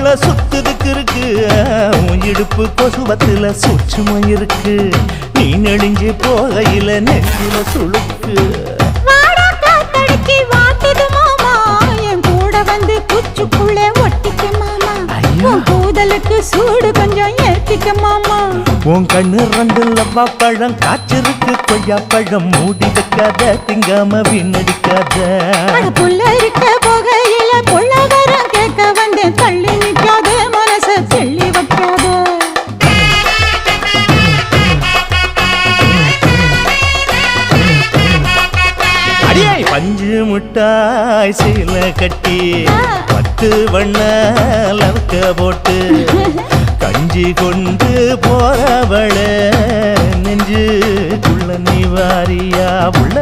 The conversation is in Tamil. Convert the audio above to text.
போல சுத்துதுக்கு இருக்கு உன் இடுப்பு கொசுவத்துல சூட்சுமம் இருக்கு நீ நெளிஞ்சு போகையில நெஞ்சில சுளுக்கு கூதலுக்கு சூடு கொஞ்சம் ஏத்திக்க மாமா உன் கண்ணு ரெண்டு லவ்வா பழம் காய்ச்சிருக்கு கொய்யா பழம் மூடி வைக்காத திங்காம வீணடிக்காத புள்ள இருக்க போகையில புள்ள வரம் கேட்க வந்தேன் தள்ளி நிக்காத மனச தெள்ளி வைக்காத அடியே பஞ்சு முட்டாய் சீல கட்டி 10 வண்ண லவக்க போட்டு கஞ்சி கொண்டு போறவள நெஞ்சுக்குள்ள நீ வாரியா உள்ள